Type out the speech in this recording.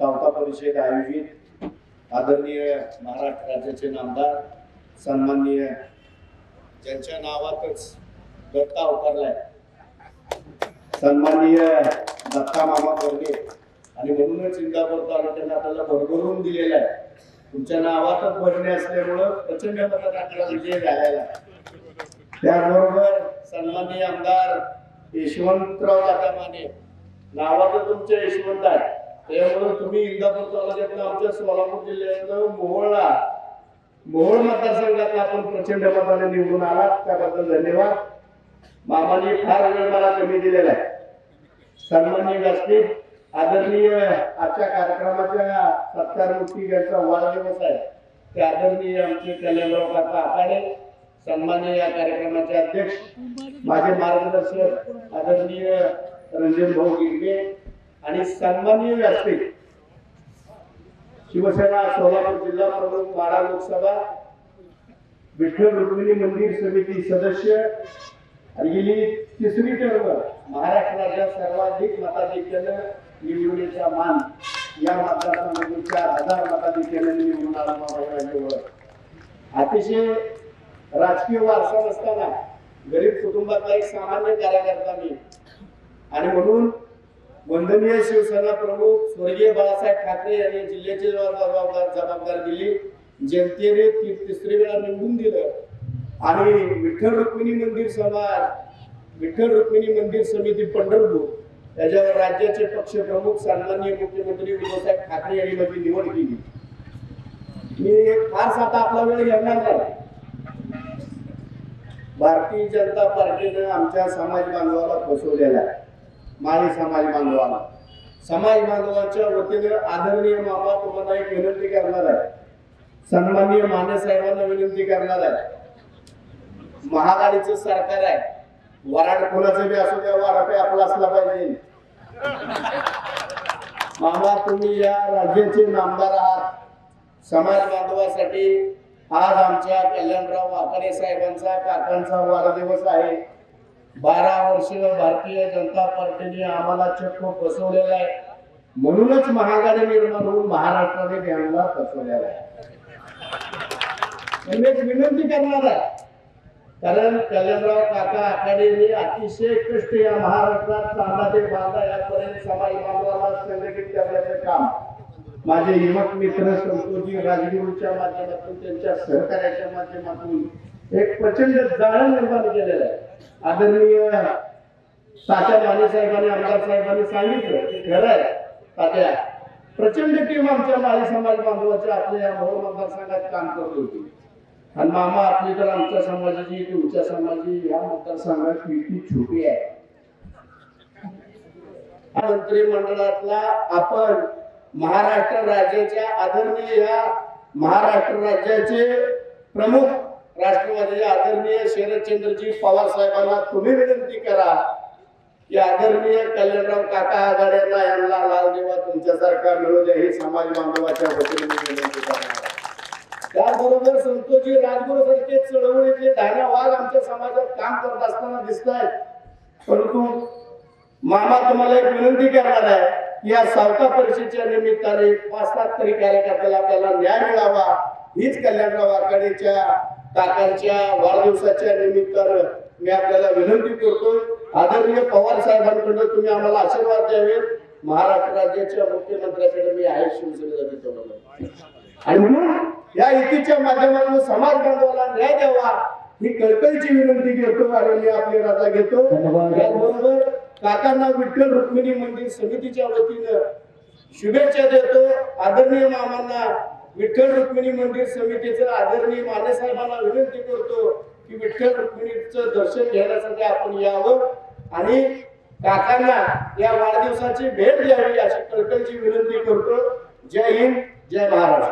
सावता परिषद आयोजित आदरणीय महाराष्ट्र राज्याचे नामदार सन्माननीय ज्यांच्या नावातच दत्ता अवतरलाय सन्माननीय दत्ता मामा वर्गे आणि म्हणूनच इंदापूर तालुक्याला आपल्याला भरभरून दिलेला आहे। तुमच्या नावातच भरणे असल्यामुळं प्रचंड मतांचा विजय झालेला आहे। त्याचबरोबर सन्माननीय आमदार यशवंतराव दादा माने नावातच तुमचे यशवंत आहे, त्यामुळे तुम्ही इंदापूर तालुक्यातलं आमच्या सोलापूर जिल्ह्यातलं मोहोळ मतदारसंघातला आपण प्रचंड मताने निवडून आलात, त्याबद्दल धन्यवाद। मामाने फार वेळ मला कमी दिलेला आहे। सन्माननीय व्यासपीठ आदरणीय आजच्या कार्यक्रमाच्या सत्कारमूर्ती यांचा वाढदिवस आहे, ते आदरणीय आमचे कल्याणराव काका आखाडे सन्माननीय या कार्यक्रमाचे अध्यक्ष माझे मार्गदर्शक आदरणीय रंजन भाऊ गिरगे आणि सन्माननीय व्यासपीठ शिवसेना सोलापूर जिल्हा प्रमुख माढा लोकसभा विठ्ठल रुक्मिणी मंदिर समिती सदस्य गेली तिसरी टर्म महाराष्ट्र राज्यात सर्वाधिक मताधिक्याने निवडण्याचा मान या मतदारसंघातून 4000 मताधिक्याने निवडून आला। अतिशय राजकीय वारसा नसताना गरीब कुटुंबातला एक सामान्य कार्यकर्ता मी आणि म्हणून वंदनीय शिवसेना प्रमुख स्वर्गीय बाळासाहेब ठाकरे यांनी जिल्ह्याची जबाबदार दिली, जनतेने तिसरी वेळा निवडून दिलं आणि विठ्ठल रुक्मिणी मंदिर समिती पंढरपूर याच्यावर राज्याचे पक्ष प्रमुख सन्माननीय मुख्यमंत्री उद्धवसाहेब ठाकरे यांनी माझी निवड केली। मी फार आता आपला वेळ घेणार नाही। भारतीय जनता पार्टीने आमच्या समाज बांधवाला फसवलेला आहे। माळी समाज बांधवांच्या वतीने आदरणीय मामा तुम्हाला एक विनंती करणार आहे, सन्माननीय माने साहेबांना विनंती करणार आहे। महागाडीचं सरकार आहे, वराड कोणाचं बी असू द्या, वाराड आपला असला पाहिजे। मामा तुम्ही या राज्याचे नामदार आहात, समाज बांधवासाठी आज आमच्या कल्याणराव आखाडे साहेबांचा काकांचा वाढदिवस आहे। 12 वर्ष भारतीय जनता पार्टीने आम्हाला चक्क फसवलेला आहे, म्हणूनच महागाडी निर्माण होऊन महाराष्ट्राने त्यांना फसवलेला आहे। एक विनंती करणार आहे, कारण कल्याणराव काका आखाडेने अतिशय कष्ट या महाराष्ट्रात चांदा ते बांधा यापर्यंत समाज बांधवाला संघटित करण्याचं काम माझे युवक मित्र संतोषजी राजगुरूच्या माध्यमातून त्यांच्या सहकार्याच्या माध्यमातून एक प्रचंड जाळं निर्माण केलेलं आहे। आदरणीय तात्या माने साहेबांनी आमदार साहेबांनी सांगितलं की खरं आहे तात्या, प्रचंड टीम आमच्या माळी समाज बांधवाच्या आपल्या या मोहोळ मतदारसंघात काम करत होती आणि मामा आपली तर आमच्या समाजाची तुमच्या समाजाची या मतदारसंघात किती छोटी आहे। मंत्रिमंडळातला आपण महाराष्ट्र राज्याच्या आदरणीय या महाराष्ट्र राज्याचे प्रमुख राष्ट्रवादी आदरणीय शरदचंद्रजी पवार साहेबांना तुम्ही विनंती करा की आदरणीय कल्याणराव काका आघाड्यांना यांना लाल देवा तुमच्यासारखा मिळू द्या, हे समाज बांधवाच्या वतीने विनंती करणार। त्याचबरोबर संतोषजी राजगुरू सारखे चळवळीतले धान्या वाघ आमच्या समाजात काम करत असताना दिसत आहेत, परंतु मामा तुम्हाला एक विनंती करणार आहे की या सावता परिषदेच्या निमित्ताने 5-7 तरी कार्यकर्त्याला आपल्याला न्याय मिळावा, हीच कल्याणराव आघाडीच्या काकांच्या वाढदिवसाच्या निमित्तानं मी आपल्याला विनंती करतोय। आदरणीय पवार साहेबांकडे तुम्ही आम्हाला आशीर्वाद द्यावे। महाराष्ट्र राज्याच्या मुख्यमंत्र्यांकडे मी आहे शिवसेनेचा आणि म्हणून या युतीच्या माध्यमातून समाज बांधवाला न्याय द्यावा ही कळकळीची विनंती घेतो आणि मी आपली रजा घेतो। त्याचबरोबर काकांना विठ्ठल रुक्मिणी मंदिर समितीच्या वतीनं शुभेच्छा देतो। आदरणीय मामांना विठ्ठल रुक्मिणी मंदिर समितीचं आदरणीय माने साहेबांना विनंती करतो की विठ्ठल रुक्मिणीचं दर्शन घेण्यासाठी आपण यावं आणि काकांना या वाढदिवसाची भेट द्यावी अशी कळकळीची विनंती करतो। जय हिंद, जय महाराष्ट्र।